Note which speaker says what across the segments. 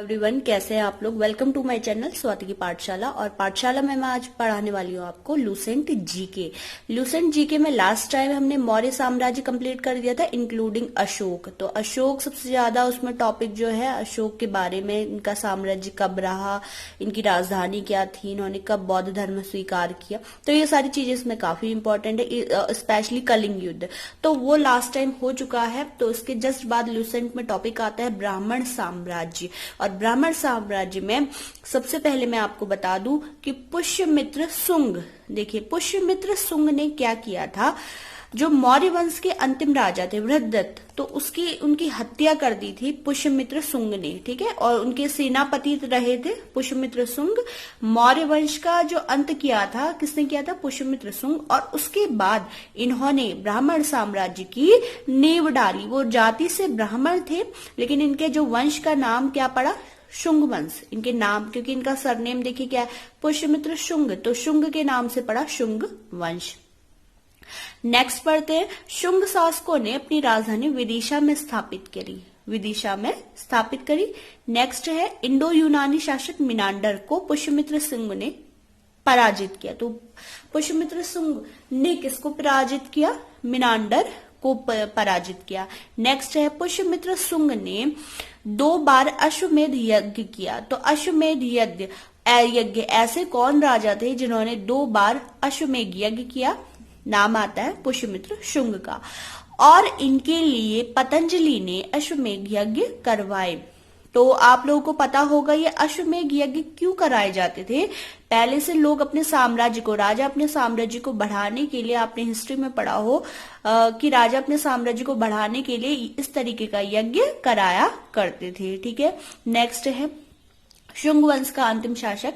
Speaker 1: Everyone, कैसे हैं आप लोग। Welcome to my channel Swati की पाठशाला। और पाठशाला में मैं आज पढ़ाने वाली हूँ आपको लूसेंट जीके। लूसेंट जीके में लास्ट टाइम हमने मौर्य साम्राज्य कंप्लीट कर दिया था इंक्लूडिंग अशोक। तो अशोक सबसे ज्यादा उसमें टॉपिक जो है अशोक के बारे में, इनका साम्राज्य कब रहा, इनकी राजधानी क्या थी, इन्होंने कब बौद्ध धर्म स्वीकार किया, तो ये सारी चीजें इसमें काफी इंपॉर्टेंट है, स्पेशली कलिंग युद्ध। तो वो लास्ट टाइम हो चुका है। तो इसके जस्ट बाद लूसेंट में टॉपिक आता है ब्राह्मण साम्राज्य। और ब्राह्मण साम्राज्य में सबसे पहले मैं आपको बता दूं कि पुष्यमित्र शुंग, देखिए पुष्यमित्र शुंग ने क्या किया था, जो मौर्य वंश के अंतिम राजा थे वृद्धदत्त, तो उनकी हत्या कर दी थी पुष्यमित्र शुंग ने, ठीक है। और उनके सेनापति रहे थे पुष्यमित्र शुंग। मौर्य वंश का जो अंत किया था, किसने किया था? पुष्यमित्र शुंग। और उसके बाद इन्होंने ब्राह्मण साम्राज्य की नींव डाली। वो जाति से ब्राह्मण थे, लेकिन इनके जो वंश का नाम क्या पड़ा? शुंग वंश। इनके नाम, क्योंकि इनका सरनेम देखिए क्या है, पुष्यमित्र शुंग, तो शुंग के नाम से पड़ा शुंग वंश। नेक्स्ट पढ़ते हैं, शुंग शासकों ने अपनी राजधानी विदिशा में स्थापित करी। विदिशा में स्थापित करी। नेक्स्ट है, इंडो यूनानी शासक मिनांडर को पुष्यमित्र शुंग ने पराजित किया। तो पुष्यमित्र शुंग ने किसको पराजित किया? मिनांडर को पराजित किया। नेक्स्ट है, पुष्यमित्र शुंग ने 2 बार अश्वमेध यज्ञ किया। तो अश्वमेध यज्ञ ऐसे कौन राजा थे जिन्होंने 2 बार अश्वमेध यज्ञ किया? नाम आता है पुष्यमित्र शुंग का। और इनके लिए पतंजलि ने अश्वमेध यज्ञ करवाए। तो आप लोगों को पता होगा ये अश्वमेध यज्ञ क्यों कराए जाते थे। पहले से लोग अपने साम्राज्य को, राजा अपने साम्राज्य को बढ़ाने के लिए, आपने हिस्ट्री में पढ़ा हो कि राजा अपने साम्राज्य को बढ़ाने के लिए इस तरीके का यज्ञ कराया करते थे, ठीक है। नेक्स्ट है, शुंग वंश का अंतिम शासक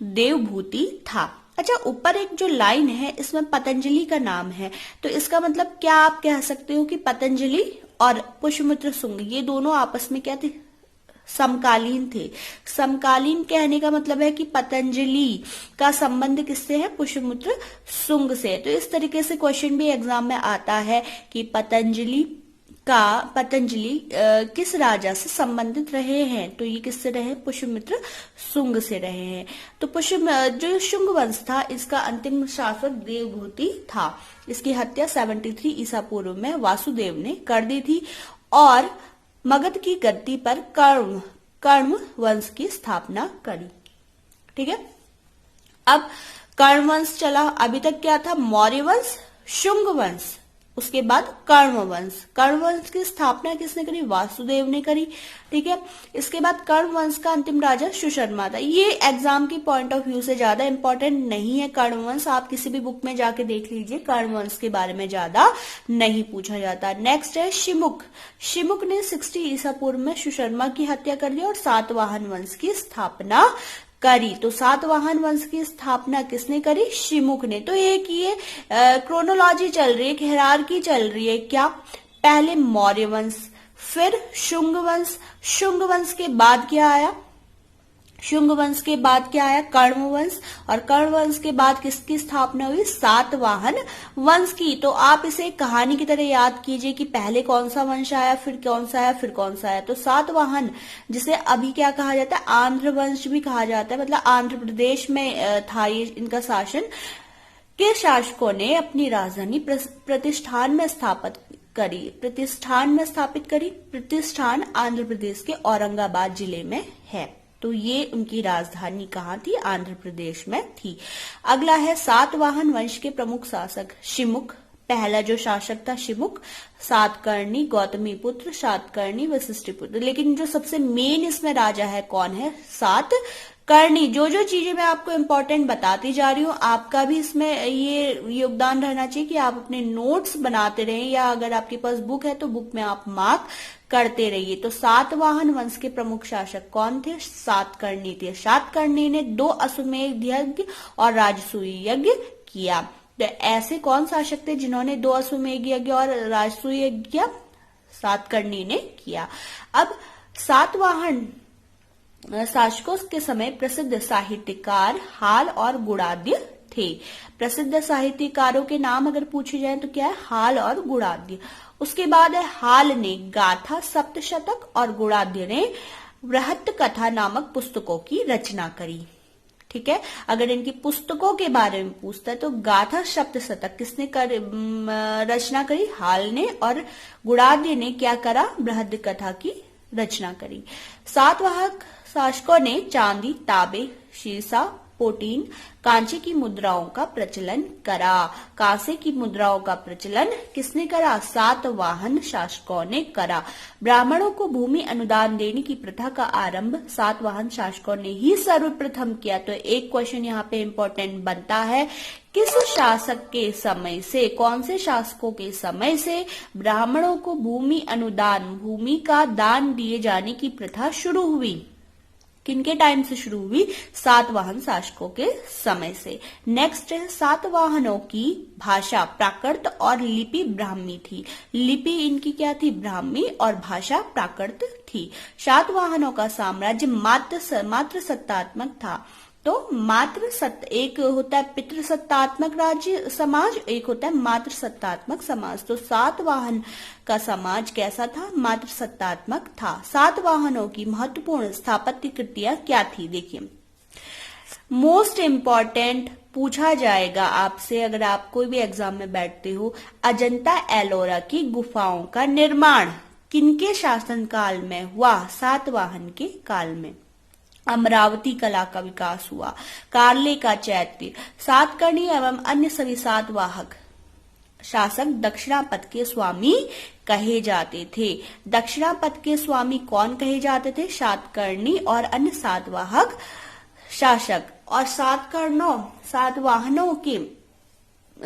Speaker 1: देवभूति था। अच्छा, ऊपर एक जो लाइन है इसमें पतंजलि का नाम है, तो इसका मतलब क्या आप कह सकते हो कि पतंजलि और पुष्यमित्र शुंग ये दोनों आपस में क्या थे? समकालीन थे। समकालीन कहने का मतलब है कि पतंजलि का संबंध किससे है? पुष्यमित्र शुंग से। तो इस तरीके से क्वेश्चन भी एग्जाम में आता है कि पतंजलि किस राजा से संबंधित रहे हैं? तो ये किससे रहे? पुष्यमित्र शुंग से रहे हैं। तो जो शुंग वंश था, इसका अंतिम शासक देवभूति था। इसकी हत्या 73 ईसा पूर्व में वासुदेव ने कर दी थी। और मगध की गद्दी पर कर्ण वंश की स्थापना करी, ठीक है। अब कर्ण वंश चला। अभी तक क्या था? मौर्य वंश, शुंग वंश, उसके बाद कर्ण वंश। कर्ण वंश की स्थापना किसने करी? वासुदेव ने करी, ठीक है। इसके बाद कर्ण वंश का अंतिम राजा सुशर्मा था। ये एग्जाम की पॉइंट ऑफ व्यू से ज्यादा इंपॉर्टेंट नहीं है कर्ण वंश। आप किसी भी बुक में जाके देख लीजिए, कर्ण वंश के बारे में ज्यादा नहीं पूछा जाता। नेक्स्ट है शिमुक। शिमुक ने 60 ईसा पूर्व में सुशर्मा की हत्या कर दी और सातवाहन वंश की स्थापना करी। तो सातवाहन वंश की स्थापना किसने करी? शिमुक ने। तो एक ये क्रोनोलॉजी चल रही है, एक हायरार्की चल रही है। क्या? पहले मौर्य वंश, फिर शुंग वंश, शुंग वंश के बाद क्या आया? शुंग वंश के बाद क्या आया? कर्ण वंश। और कर्ण वंश के बाद किसकी स्थापना हुई? सातवाहन वंश की। तो आप इसे कहानी की तरह याद कीजिए कि पहले कौन सा वंश आया, फिर कौन सा आया, फिर कौन सा आया। तो सातवाहन, जिसे अभी क्या कहा जाता है? आंध्र वंश भी कहा जाता है, मतलब आंध्र प्रदेश में था ये इनका शासन। के शासकों ने अपनी राजधानी प्रतिष्ठान में स्थापित करी। प्रतिष्ठान आंध्र प्रदेश के औरंगाबाद जिले में है। तो ये उनकी राजधानी कहाँ थी? आंध्र प्रदेश में थी। अगला है सातवाहन वंश के प्रमुख शासक शिमुक। पहला जो शासक था शिमुक, सातकर्णी, गौतमी पुत्र, सातकर्णी, वशिष्ठ पुत्र। लेकिन जो सबसे मेन इसमें राजा है कौन है? सातकर्णी। जो चीजें मैं आपको इम्पोर्टेंट बताती जा रही हूँ, आपका भी इसमें ये योगदान रहना चाहिए कि आप अपने नोट्स बनाते रहें, या अगर आपके पास बुक है तो बुक में आप मार्क करते रहिए। तो सातवाहन वंश के प्रमुख शासक कौन थे? सातकर्णी थे। सातकर्णी ने 2 अश्वमेध यज्ञ और राजसूय यज्ञ किया। तो ऐसे कौन शासक थे जिन्होंने 2 अश्वमेध यज्ञ और राजसूय यज्ञ किया? सातकर्णी ने किया। अब सातवाहन शासकों के समय प्रसिद्ध साहित्यकार हाल और गुणाद्य थे। प्रसिद्ध साहित्यकारों के नाम अगर पूछे जाए तो क्या है? हाल और गुणाद्य। उसके बाद है हाल ने गाथा सप्तशतक और गुणाद्य ने बृहत कथा नामक पुस्तकों की रचना करी। ठीक है, अगर इनकी पुस्तकों के बारे में पूछता है तो गाथा सप्तशतक किसने रचना करी? हाल ने। और गुणाढ्य ने क्या करा? बृहद कथा की रचना करी। सातवाहक शासकों ने चांदी, तांबे, शीशा, पोटीन, कांचे की मुद्राओं का प्रचलन करा। कांसे की मुद्राओं का प्रचलन किसने करा? सातवाहन शासकों ने करा। ब्राह्मणों को भूमि अनुदान देने की प्रथा का आरंभ सातवाहन शासकों ने ही सर्वप्रथम किया। तो एक क्वेश्चन यहाँ पे इम्पोर्टेंट बनता है, किस शासक के समय से, कौन से शासकों के समय से ब्राह्मणों को भूमि अनुदान, भूमि का दान दिए जाने की प्रथा शुरू हुई? किनके टाइम से शुरू हुई? सातवाहन शासकों के समय से। नेक्स्ट है, सातवाहनों की भाषा प्राकृत और लिपि ब्राह्मी थी। लिपि इनकी क्या थी? ब्राह्मी, और भाषा प्राकृत थी। सातवाहनों का साम्राज्य मात्र सत्तात्मक था। तो एक होता है पितृसत्तात्मक राज्य समाज, एक होता है मात्र सत्तात्मक समाज। तो सातवाहन का समाज कैसा था? मात्र सत्तात्मक था। सातवाहनों की महत्वपूर्ण स्थापत्य कृतियां क्या थी? देखिए, मोस्ट इम्पॉर्टेंट पूछा जाएगा आपसे अगर आप कोई भी एग्जाम में बैठते हो, अजंता एलोरा की गुफाओं का निर्माण किनके शासनकाल में हुआ? सातवाहन के काल में। अमरावती कला का विकास हुआ। कार्ले का चैत्य, सातकर्णी एवं अन्य सभी सातवाहक शासक दक्षिणापथ के स्वामी कहे जाते थे। दक्षिणापथ के स्वामी कौन कहे जाते थे? सातकर्णी और अन्य सातवाहक शासक। और सातवाहनों के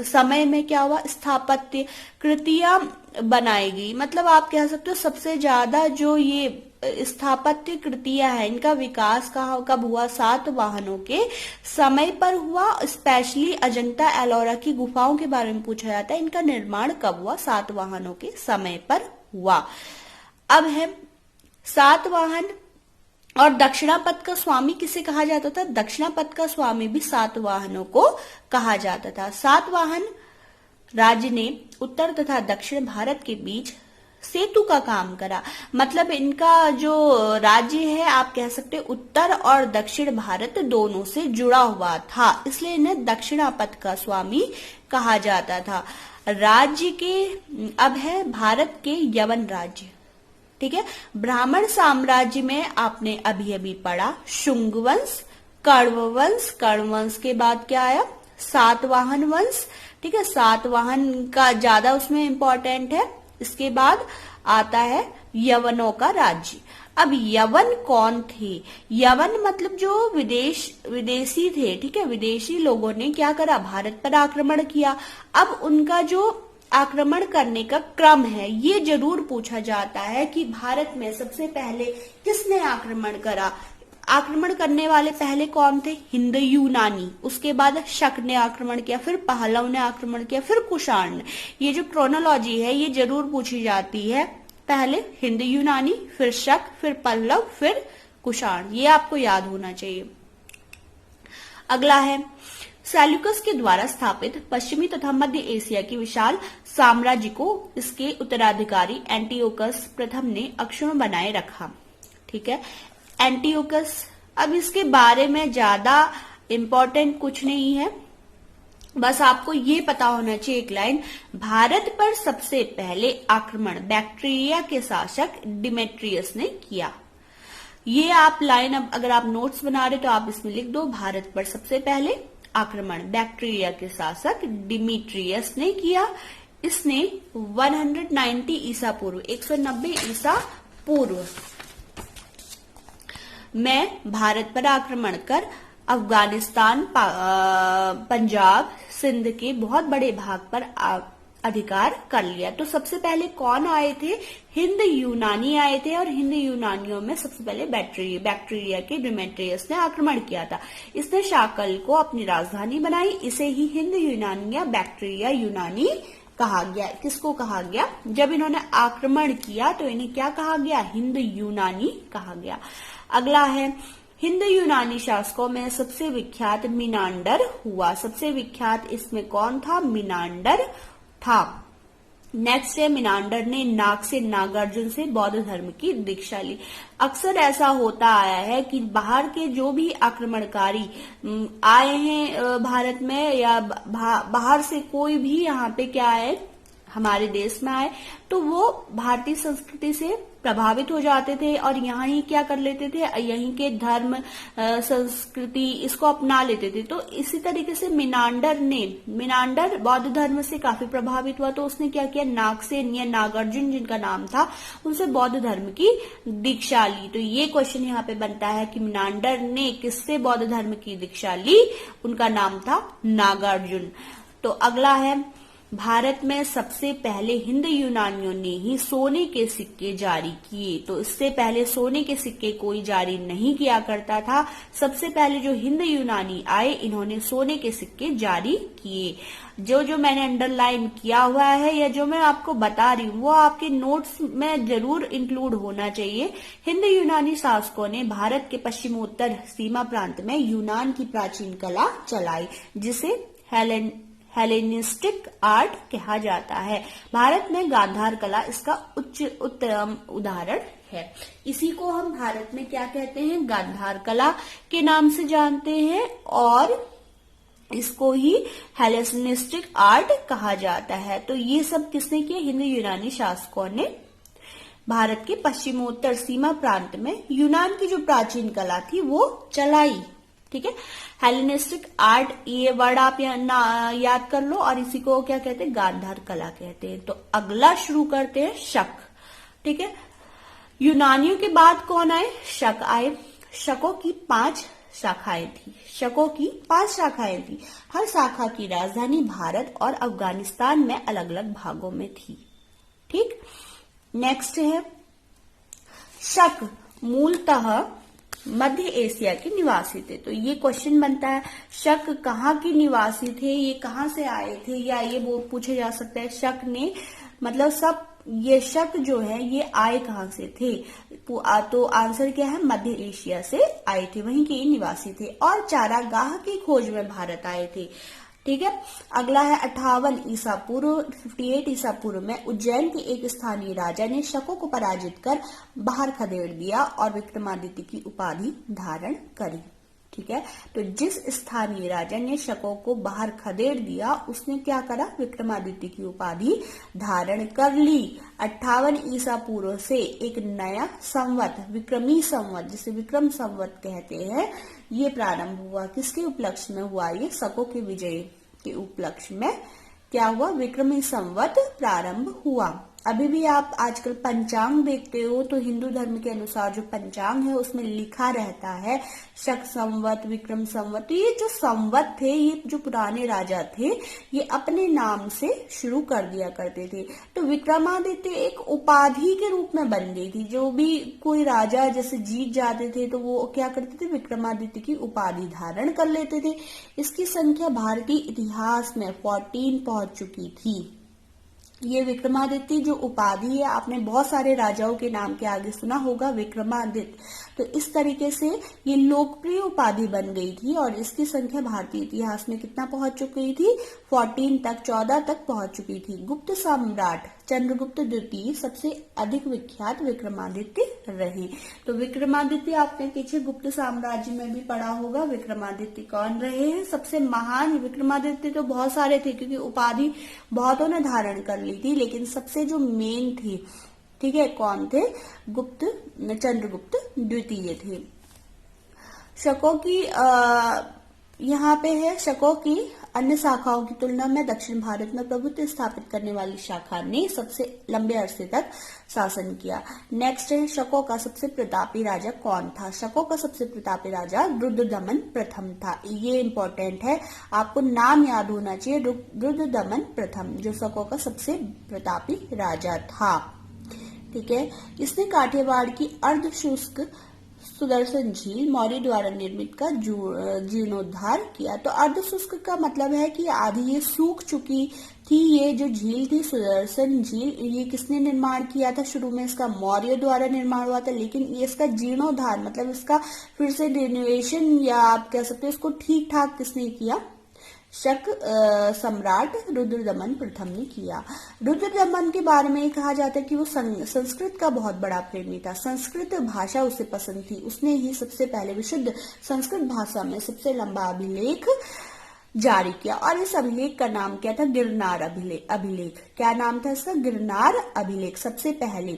Speaker 1: समय में क्या हुआ? स्थापत्य कृतियां बनाई गई। मतलब आप कह सकते हो सबसे ज्यादा जो ये स्थापत्य कृतियां हैं, इनका विकास कब हुआ? सातवाहनों के समय पर हुआ। स्पेशली अजंता एलोरा की गुफाओं के बारे में पूछा जाता है, इनका निर्माण कब हुआ? सातवाहनों के समय पर हुआ। अब है सातवाहन और दक्षिणापथ का स्वामी किसे कहा जाता था? दक्षिणापथ का स्वामी भी सातवाहनों को कहा जाता था। सातवाहन राज्य ने उत्तर तथा दक्षिण भारत के बीच सेतु का काम करा। मतलब इनका जो राज्य है आप कह सकते हैं उत्तर और दक्षिण भारत दोनों से जुड़ा हुआ था, इसलिए इन्हें दक्षिणापथ का स्वामी कहा जाता था। राज्य के अब है भारत के यवन राज्य। ठीक है, ब्राह्मण साम्राज्य में आपने अभी अभी पढ़ा शुंग वंश, कण्व वंश, कण्व वंश के बाद क्या आया? सातवाहन वंश। ठीक है, सातवाहन का ज्यादा उसमें इंपॉर्टेंट है। इसके बाद आता है यवनों का राज्य। अब यवन कौन थे? यवन मतलब जो विदेशी थे। ठीक है, विदेशी लोगों ने क्या करा? भारत पर आक्रमण किया। अब उनका जो आक्रमण करने का क्रम है ये जरूर पूछा जाता है कि भारत में सबसे पहले किसने आक्रमण करा? आक्रमण करने वाले पहले कौन थे? हिंद यूनानी। उसके बाद शक ने आक्रमण किया, फिर पहलव ने आक्रमण किया, फिर कुषाण ने। ये जो क्रोनोलॉजी है ये जरूर पूछी जाती है। पहले हिंद यूनानी, फिर शक, फिर पल्लव, फिर कुषाण। ये आपको याद होना चाहिए। अगला है सेल्यूकस के द्वारा स्थापित पश्चिमी तथा मध्य एशिया की विशाल साम्राज्य को इसके उत्तराधिकारी एंटियोकस प्रथम ने अक्षुण्ण बनाए रखा। ठीक है, एंटियोकस। अब इसके बारे में ज्यादा इंपॉर्टेंट कुछ नहीं है, बस आपको ये पता होना चाहिए एक लाइन, भारत पर सबसे पहले आक्रमण बैक्ट्रिया के शासक डिमेट्रियस ने किया। ये आप लाइन अब अगर आप नोट्स बना रहे तो आप इसमें लिख दो, भारत पर सबसे पहले आक्रमण बैक्ट्रिया के शासक डिमेट्रियस ने किया। इसने 190 ईसा पूर्व 190 ईसा पूर्व में भारत पर आक्रमण कर अफगानिस्तान, पंजाब, सिंध के बहुत बड़े भाग पर अधिकार कर लिया। तो सबसे पहले कौन आए थे? हिंद यूनानी आए थे, और हिंद यूनानियों में सबसे पहले बैक्ट्रिया के डिमेट्रियस ने आक्रमण किया था। इसने शाकल को अपनी राजधानी बनाई। इसे ही हिंद यूनानी या बैक्ट्रिया यूनानी कहा गया। किसको कहा गया? जब इन्होंने आक्रमण किया तो इन्हें क्या कहा गया? हिंद यूनानी कहा गया। अगला है हिंद यूनानी शासकों में सबसे विख्यात मिनांडर हुआ। सबसे विख्यात इसमें कौन था? मिनांडर था। नेक्स्ट है मिनांडर ने नाग से नागार्जुन से बौद्ध धर्म की दीक्षा ली। अक्सर ऐसा होता आया है कि बाहर के जो भी आक्रमणकारी आए हैं भारत में, या बाहर से कोई भी यहाँ पे क्या है हमारे देश में आए, तो वो भारतीय संस्कृति से प्रभावित हो जाते थे और यहाँ ही क्या कर लेते थे, यहीं के धर्म संस्कृति इसको अपना लेते थे। तो इसी तरीके से मिनांडर बौद्ध धर्म से काफी प्रभावित हुआ, तो उसने क्या किया, नागसेन या नागार्जुन जिनका नाम था, उनसे बौद्ध धर्म की दीक्षा ली। तो ये क्वेश्चन यहाँ पे बनता है कि मिनांडर ने किससे बौद्ध धर्म की दीक्षा ली, उनका नाम था नागार्जुन। तो अगला है, भारत में सबसे पहले हिंद यूनानियों ने ही सोने के सिक्के जारी किए। तो इससे पहले सोने के सिक्के कोई जारी नहीं किया करता था। सबसे पहले जो हिंद यूनानी आए, इन्होंने सोने के सिक्के जारी किए। जो मैंने अंडरलाइन किया हुआ है या जो मैं आपको बता रही हूँ वो आपके नोट्स में जरूर इंक्लूड होना चाहिए। हिंद यूनानी शासकों ने भारत के पश्चिमोत्तर सीमा प्रांत में यूनान की प्राचीन कला चलाई, जिसे हेलेनिस्टिक आर्ट कहा जाता है। भारत में गांधार कला इसका उत्तम उदाहरण है। इसी को हम भारत में क्या कहते हैं, गांधार कला के नाम से जानते हैं, और इसको ही हेलेनिस्टिक आर्ट कहा जाता है। तो ये सब किसने किया, हिंद यूनानी शासकों ने भारत के पश्चिमोत्तर सीमा प्रांत में यूनान की जो प्राचीन कला थी वो चलाई। ठीक है, हेलेनिस्टिक आर्ट, ये वर्ड आप याद कर लो, और इसी को क्या कहते हैं, गांधार कला कहते हैं। तो अगला शुरू करते हैं, शक। ठीक है, यूनानियों के बाद कौन आए, शक आए। शकों की 5 शाखाएं थी। शकों की 5 शाखाएं थी। हर शाखा की राजधानी भारत और अफगानिस्तान में अलग अलग भागों में थी। ठीक, नेक्स्ट है, शक मूलतः मध्य एशिया के निवासी थे। तो ये क्वेश्चन बनता है, शक कहाँ के निवासी थे, ये कहाँ से आए थे, या ये वो पूछे जा सकता है, शक ने मतलब सब ये शक जो है ये आए कहाँ से थे। तो आंसर क्या है, मध्य एशिया से आए थे, वहीं के निवासी थे और चारागाह की खोज में भारत आए थे। ठीक है, अगला है 58 ईसा पूर्व 58 ईसा पूर्व में उज्जैन के एक स्थानीय राजा ने शकों को पराजित कर बाहर खदेड़ दिया और विक्रमादित्य की उपाधि धारण करी। ठीक है, तो जिस स्थानीय राजा ने शकों को बाहर खदेड़ दिया उसने क्या करा, विक्रमादित्य की उपाधि धारण कर ली। 58 ईसा पूर्व से एक नया संवत, विक्रमी संवत, जिसे विक्रम संवत कहते हैं, ये प्रारंभ हुआ। किसके उपलक्ष्य में हुआ, ये शकों के विजय के उपलक्ष्य में क्या हुआ, विक्रमी संवत प्रारंभ हुआ। अभी भी आप आजकल पंचांग देखते हो तो हिंदू धर्म के अनुसार जो पंचांग है उसमें लिखा रहता है शक संवत, विक्रम संवत। तो ये जो संवत थे, ये जो पुराने राजा थे, ये अपने नाम से शुरू कर दिया करते थे। तो विक्रमादित्य एक उपाधि के रूप में बन गई थी। जो भी कोई राजा जैसे जीत जाते थे तो वो क्या करते थे, विक्रमादित्य की उपाधि धारण कर लेते थे। इसकी संख्या भारतीय इतिहास में 14 पहुंच चुकी थी। ये विक्रमादित्य जो उपाधि है, आपने बहुत सारे राजाओं के नाम के आगे सुना होगा विक्रमादित्य। तो इस तरीके से ये लोकप्रिय उपाधि बन गई थी और इसकी संख्या भारतीय इतिहास में कितना पहुंच चुकी थी, 14 तक, 14 तक पहुंच चुकी थी। गुप्त सम्राट चंद्रगुप्त द्वितीय सबसे अधिक विख्यात विक्रमादित्य रहे। तो विक्रमादित्य आपने पीछे गुप्त साम्राज्य में भी पढ़ा होगा, विक्रमादित्य कौन रहे हैं सबसे महान। विक्रमादित्य तो बहुत सारे थे क्योंकि उपाधि बहुतों ने धारण कर ली थी, लेकिन सबसे जो मेन थे, ठीक है, कौन थे, चंद्रगुप्त द्वितीय थे। शकों की यहाँ पे है, शकों की अन्य शाखाओं की तुलना में दक्षिण भारत में प्रभुत्व स्थापित करने वाली शाखा ने सबसे लंबे अरसे तक शासन किया। नेक्स्ट है, शकों का सबसे प्रतापी राजा कौन था। शकों का सबसे प्रतापी राजा रुद्रदमन प्रथम था। ये इंपॉर्टेंट है, आपको नाम याद होना चाहिए, रुद्रदमन प्रथम, जो शकों का सबसे प्रतापी राजा था। ठीक है, इसने काठियावाड़ की अर्धशुष्क सुदर्शन झील मौर्य द्वारा निर्मित का जीर्णोद्धार किया। तो अर्धशुष्क का मतलब है कि आधी ये सूख चुकी थी, ये जो झील थी सुदर्शन झील, ये किसने निर्माण किया था, शुरू में इसका मौर्य द्वारा निर्माण हुआ था, लेकिन ये इसका जीर्णोद्धार मतलब इसका फिर से रिनोवेशन या आप कह सकते हो इसको ठीक ठाक किसने किया, शक सम्राट रुद्रदमन प्रथम ने किया। रुद्रदमन के बारे में कहा जाता है कि वो संस्कृत का बहुत बड़ा प्रेमी था। संस्कृत भाषा उसे पसंद थी। उसने ही सबसे पहले विशुद्ध संस्कृत भाषा में सबसे लंबा अभिलेख जारी किया और इस अभिलेख का नाम क्या था? गिरनार अभिलेख। क्या नाम था इसका? गिरनार अभिलेख। सबसे पहले